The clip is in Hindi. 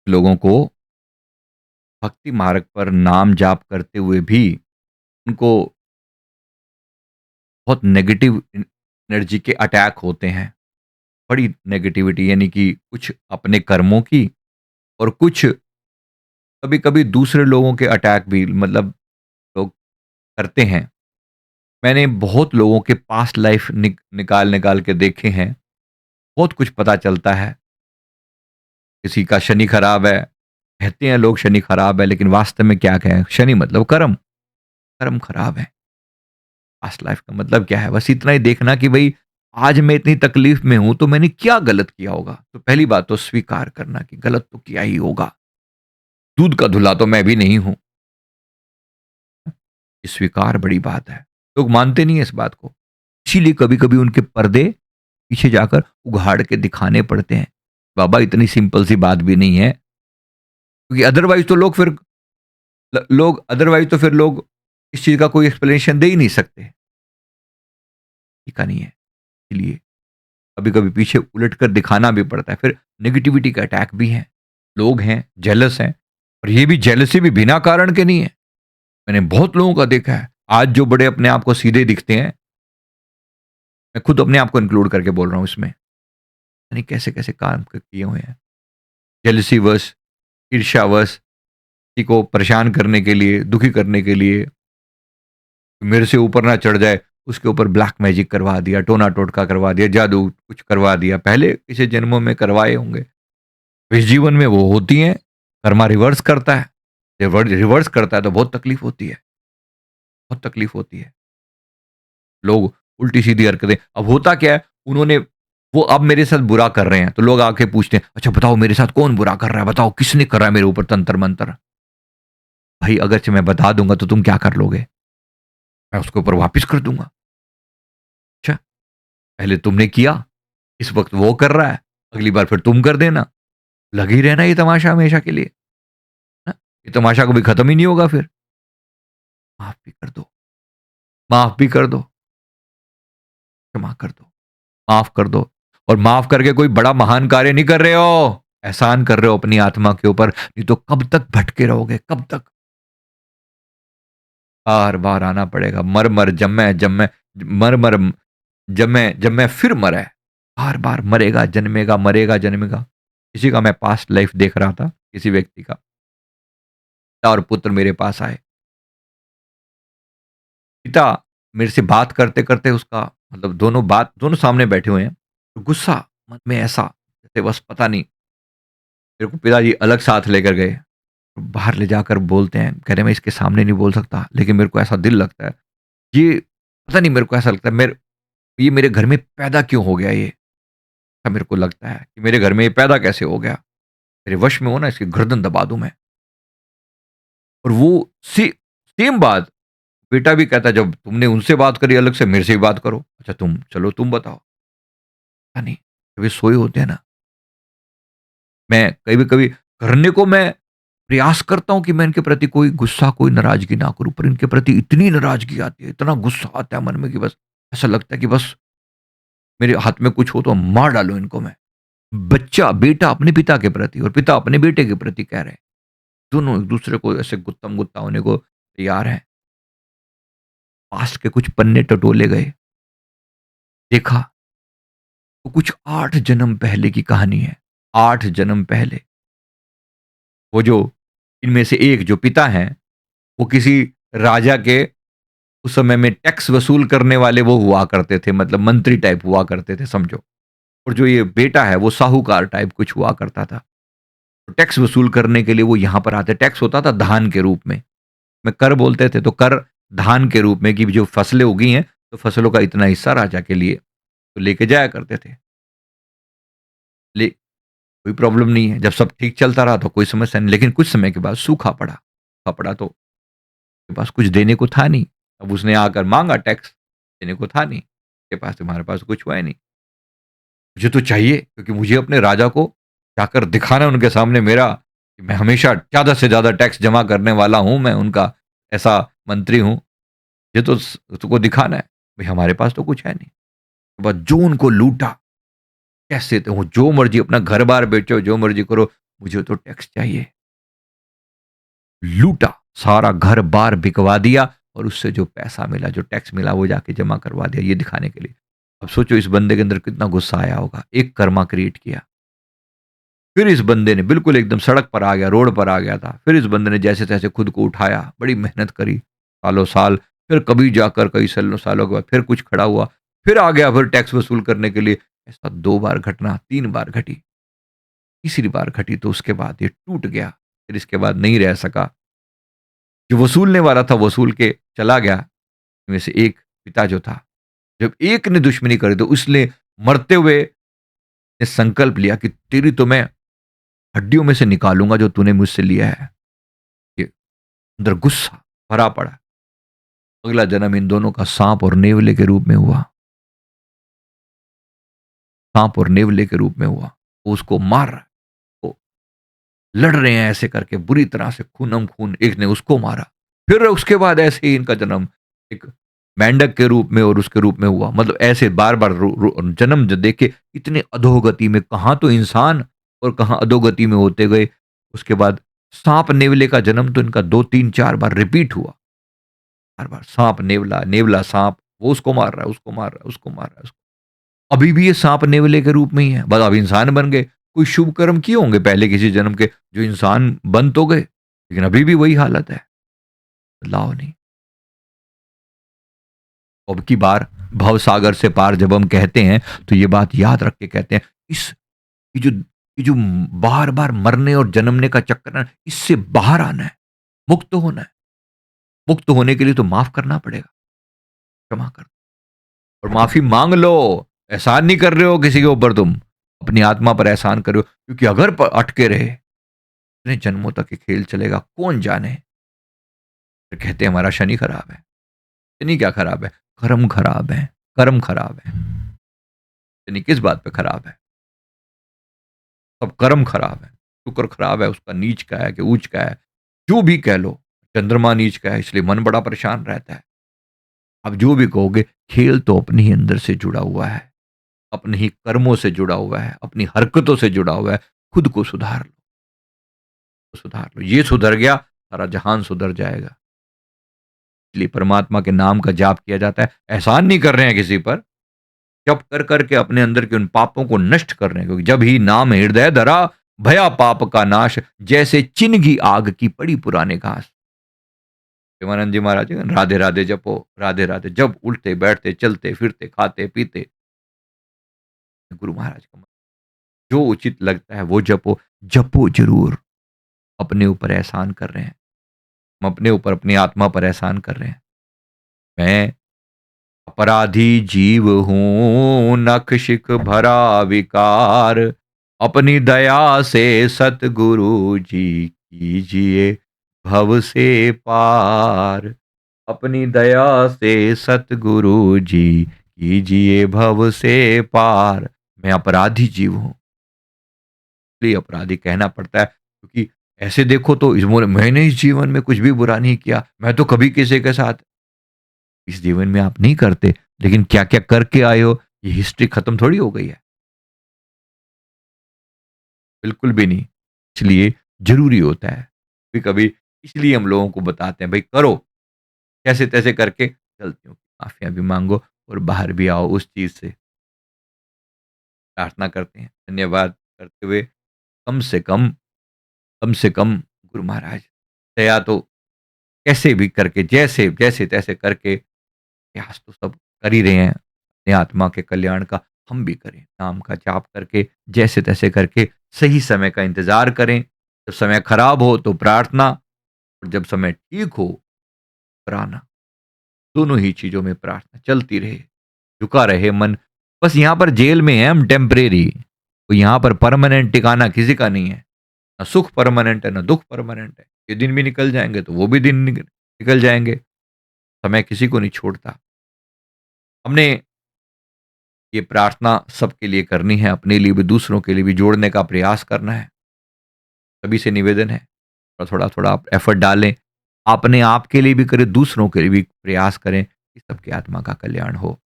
लोगों को भक्ति मार्ग पर नाम जाप करते हुए भी उनको बहुत नेगेटिव एनर्जी के अटैक होते हैं। बड़ी नेगेटिविटी यानी कि कुछ अपने कर्मों की और कुछ कभी-कभी दूसरे लोगों के अटैक भी मतलब लोग करते हैं। मैंने बहुत लोगों के पास्ट लाइफ निकाल-निकाल के देखे हैं। बहुत कुछ पता चलता है। किसी का शनि खराब है, कहते हैं लोग शनि खराब है लेकिन वास्तव में क्या है? शनि मतलब कर्म, कर्म खराब है। पास्ट लाइफ का मतलब क्या है? बस इतना ही देखना कि भई आज मैं इतनी तकलीफ में हूँ तो मैंने क्या गलत किया होगा? तो पहली बात तो स्वीकार करना कि गलत तो किया ही होगा। दूध का धुला तो मैं भी नहीं हूँ। ये स्वीकार बड़ी बात है। लोग मानते नहीं है इस बात को। इसीलिए कभी-कभी उनके पर्दे पीछे जाकर उघाड़ के दिखाने पड़ते हैं। बाबा इतनी सिंपल सी बात भी नहीं है, क्योंकि अदरवाइज़ तो लोग फिर लोग इस चीज़ का कोई एक्सप्लेनेशन दे ही नहीं सकते। ठीक नहीं है। इसलिए कभी-कभी पीछे उलट कर दिखाना भी पड़ता है। फिर नेगेटिविटी का अटैक भी है। लोग हैं, जेलस हैं और ये भी जेलसी भी बिना कारण के नहीं है। मैंने बहुत लोगों का देखा है। आज जो बड़े अपने आप को सीधे दिखते हैं, मैं खुद अपने आप को इंक्लूड करके बोल रहा हूँ इसमें। यानी कैसे-कैसे काम किए हुए हैं। जेलसीवश, ईर्ष्यावश, किसी को परेशान करने के लिए, दुखी करने के लिए, मेरे से ऊपर ना चढ़ जाए, उसके ऊपर ब्लैक मैजिक करवा दिया, टोना-टोटका करवा दिया, जादू कुछ करवा दिया। पहले किसी जन्मों में करवाए होंगे। इस जीवन में वो होती हैं, कर्मा रिवर्स करता है। जब रिवर्स करता है तो बहुत तकलीफ होती है, बहुत तकलीफ होती है। लोग उल्टी-सीधी हरकतें अब होता क्या है, वो अब मेरे साथ बुरा कर रहे हैं, तो लोग आके पूछते हैं, "अच्छा बताओ मेरे साथ कौन बुरा कर रहा है? बताओ किसने करा है मेरे ऊपर तंत्र-मंत्र?" भाई अगरचे मैं बता दूँगा तो तुम क्या कर लोगे? मैं उसके ऊपर वापिस कर दूँगा। अच्छा, पहले तुमने किया, इस वक़्त वो कर रहा है, अगली बार फिर तुम कर देना। लगे ही रहना ये तमाशा हमेशा के लिए, है? ये तमाशा कभी खत्म ही नहीं होगा फिर। माफ़ भी कर दो, माफ़ भी कर दो, क्षमा कर दो, माफ़ कर दो और माफ़ करके कोई बड़ा महान कार्य नहीं कर रहे हो, एहसान कर रहे हो अपनी आत्मा के ऊपर, नहीं तो कब तक भटके रहोगे, कब तक? बार-बार आना पड़ेगा, मर-मर जम्मै-जम्मै मर-मर जम्मै-जम्मै फिर मरै। बार-बार मरेगा, जन्मेगा, मरेगा, जन्मेगा। इसी का मैं पास्ट लाइफ़ देख रहा था, किसी व्यक्ति का। पिता और पुत्र मेरे पास आए। पिता मेरे से बात करते-करते उसका मतलब दोनों सामने बैठे हुए हैं। तो गुस्सा मन में ऐसा जैसे बस पता नहीं मेरे को पिताजी अलग साथ लेकर गए। बाहर ले जाकर बोलते हैं, कह रहे मैं इसके सामने नहीं बोल सकता, लेकिन मेरे को ऐसा दिल लगता है। ये पता नहीं मेरे को ऐसा लगता है ये मेरे घर में पैदा क्यों हो गया ये? ऐसा मेरे को लगता है कि मेरे घर में ये पैदा कैसे हो गया? मेरे वश में हो ना इसकी गर्दन दबा दूँ मैं। और वो से सेम बात बेटा भी कहता है जब तुमने उनसे बात करी अलग से मेरे से भी बात करो। अच्छा तुम बताओ। पता नहीं, कभी सोए होते हैं ना, मैं कभी-कभी करने को मैं प्रयास करता हूँ कि मैं इनके प्रति कोई गुस्सा, कोई नाराज़गी ना करूँ, पर इनके प्रति इतनी नाराज़गी आती है, इतना गुस्सा आता है मन में कि बस ऐसा लगता है कि बस मेरे हाथ में कुछ हो तो मार डालूँ इनको मैं। बेटा अपने पिता के प्रति और पिता अपने बेटे के प्रति कह रहे हैं। दोनों एक-दूसरे को ऐसे गुत्तम-गुत्ता होने को तैयार हैं। पास्ट के कुछ पन्ने टटोले गए, देखा तो कुछ 8 जन्म पहले की कहानी है। 8 जन्म पहले। वो जो इनमें से एक जो पिता हैं, वो किसी राजा के उस समय में टैक्स वसूल करने वाले वो हुआ करते थे, मतलब मंत्री टाइप हुआ करते थे समझो। और जो ये बेटा है, वो साहूकार टाइप कुछ हुआ करता था। तो टैक्स वसूल करने के लिए वो यहाँ पर आते टैक्स होता था धान के रूप में कर बोलते थे, तो कर धान के रूप में कि जो फसलें उगी हैं, तो फसलों का इतना हिस्सा राजा के लिए, तो लेके जाया करते थे। ले कोई प्रॉब्लम नहीं है, जब सब ठीक चलता रहा तो कोई समस्या नहीं, लेकिन कुछ समय के बाद सूखा पड़ा। सूखा पड़ा तो उसके पास कुछ देने को था नहीं। अब उसने आकर माँगा टैक्स, देने को था नहीं। उसके पास तुम्हारे पास कुछ हुआ ही नहीं। मुझे तो चाहिए क्योंकि मुझे अपने राजा को जाकर दिखाना है उनके सामने मेरा कि मैं हमेशा ज़्यादा से ज़्यादा टैक्स जमा करने वाला हूँ, मैं उनका ऐसा मंत्री हूँ। ये तो तुमको दिखाना है। भई हमारे पास तो कुछ है नहीं। बस जो उनको लूटा, कैसे तो जो मर्ज़ी अपना घर-बार बेचो, जो मर्ज़ी करो, मुझे तो टैक्स चाहिए। लूटा, सारा घर-बार बिकवा दिया और उससे जो पैसा मिला, जो टैक्स मिला वो जाके जमा करवा दिया ये दिखाने के लिए। अब सोचो इस बंदे के अंदर कितना गुस्सा आया होगा, एक कर्मा क्रिएट किया। फिर इस बंदे ने बिल्कुल एकदम सड़क पर आ गया, रोड पर आ गया था। फिर इस बंदे ने जैसे-तैसे खुद को उठाया, बड़ी मेहनत करी, सालों-साल, फिर कभी जाकर कई सालों के बाद फिर कुछ खड़ा हुआ, फिर आ गया फिर टैक्स वसूल करने के लिए। ऐसा 2 बार घटना, 3 बार घटी, तीसरी बार घटी तो उसके बाद ये टूट गया। फिर इसके बाद नहीं रह सका। जो वसूलने वाला था वसूल के चला गया, में से एक पिता जो था, जब एक ने दुश्मनी करी तो उसने मरते हुए ने संकल्प लिया कि तेरी तो मैं हड्डियों में से निकालूँगा जो तूने मुझसे लिया है। ये अंदर गुस्सा भरा पड़ा। अगला जन्म इन दोनों का साँप और नेवले के रूप में हुआ। साँप और नेवले के रूप में हुआ। वो उसको मार रहा है, वो लड़ रहे हैं ऐसे करके बुरी तरह से खूनम-खून, एक ने उसको मारा। फिर उसके बाद ऐसे ही इनका जन्म एक मेंढक के रूप में और उसके रूप में हुआ। मतलब ऐसे बार-बार रो रो जन्म ज देके इतने अधोगति में कहाँ तो इंसान और कहाँ अधोगति में होते गए। उसके बाद साँप नेवले का जन्म तो इनका 2, 3, 4 बार रिपीट हुआ। बार-बार साँप नेवला, नेवला साँप, वो उसको मार रहा है, उसको मार रहा है, उसको मार रहा है, उसको अभी भी ये साँप नेवले के रूप में ही है, बस अब इंसान बन गए। कोई शुभ कर्म किए होंगे पहले किसी जन्म के, जो इंसान बन तो गए, लेकिन अभी भी वही हालत है, बदलाव नहीं। अब की बार भवसागर से पार जब हम कहते हैं, तो ये बात याद रख के कहते हैं, इस ये जो बार-बार मरने और जन्मने का चक्कर है, इससे बाहर आना है, मुक्त होना है। मुक्त होने के लिए तो माफ़ करना पड़ेगा, क्षमा कर और माफ़ी माँग लो। एहसान नहीं कर रहे हो किसी के ऊपर तुम, अपनी आत्मा पर एहसान कर रहे हो, क्योंकि अगर अटके रहे इतने जन्मों तक ये खेल चलेगा कौन जाने। फिर कहते हैं हमारा शनि खराब है। शनि क्या खराब है? कर्म खराब है, कर्म खराब है। शनि किस बात पे खराब है? सब कर्म खराब है। शुक्र खराब है, उसका नीच का है कि उच्च का है, जो भी कह लो। चंद्रमा नीच का है इसलिए मन बड़ा परेशान रहता है। आप जो भी कहोगे, खेल तो अपने ही अंदर से जुड़ा हुआ है, अपने ही कर्मों से जुड़ा हुआ है, अपनी हरकतों से जुड़ा हुआ है। खुद को सुधार लो, सुधार लो। ये सुधर गया, सारा जहान सुधर जाएगा। इसलिए परमात्मा के नाम का जाप किया जाता है। एहसान नहीं कर रहे हैं किसी पर, जप कर करके अपने अंदर के उन पापों को नष्ट कर रहे हैं, क्योंकि जब ही नाम हृदय धरा भया पाप का नाश, जैसे चिन्ह आग की पड़ी पुराने घास। प्रेमानंद जी महाराज जी, राधे राधे जपो, राधे राधे, जब उठते बैठते चलते फिरते खाते पीते गुरु महाराज का जो उचित लगता है वो जपो। जपो जरूर। अपने ऊपर एहसान कर रहे हैं, हम अपने ऊपर अपनी आत्मा पर एहसान कर रहे हैं। मैं अपराधी जीव हूँ, नख शिख भरा विकार, अपनी दया से सतगुरु जी कीजिए भव से पार। अपनी दया से सतगुरु जी कीजिए भव से पार। मैं अपराधी जीव हूँ, इसलिए अपराधी कहना पड़ता है, क्योंकि ऐसे देखो तो मैंने इस जीवन में कुछ भी बुरा नहीं किया, मैं तो कभी किसी के साथ इस जीवन में आप नहीं करते, लेकिन क्या-क्या करके आए हो, ये हिस्ट्री खत्म थोड़ी हो गई है। बिल्कुल भी नहीं। इसलिए ज़रूरी होता है। कभी-कभी इसलिए हम लोगों को बताते हैं, भई करो, कैसे-तैसे करके गलतियों की माफ़ियाँ भी माँगो और बाहर भी आओ उस चीज़ से। प्रार्थना करते हैं, धन्यवाद करते हुए कम से कम गुरु महाराज दया तो कैसे भी करके जैसे-तैसे करके प्रयास तो सब कर ही रहे हैं, अपनी आत्मा के कल्याण का, हम भी करें। नाम का जाप करके, जैसे-तैसे करके सही समय का इंतज़ार करें। जब समय खराब हो तो प्रार्थना और जब समय ठीक हो, प्रार्थना। दोनों ही चीज़ों में प्रार्थना चलती रहे, झुका रहे मन। बस यहाँ पर जेल में हैं हम टेम्परेरी, तो यहाँ पर परमानेंट ठिकाना किसी का नहीं है। ना सुख परमानेंट है, ना दुःख परमानेंट है। ये दिन भी निकल जाएँगे तो वो भी दिन निकल जाएँगे। समय किसी को नहीं छोड़ता। हमने ये प्रार्थना सबके लिए करनी है, अपने लिए भी, दूसरों के लिए भी जोड़ने का प्रयास करना है। सभी से निवेदन है, और थोड़ा-थोड़ा आप एफर्ट डालें। अपने आप के लिए भी करें, दूसरों के लिए भी प्रयास करें कि सबकी आत्मा का कल्याण हो।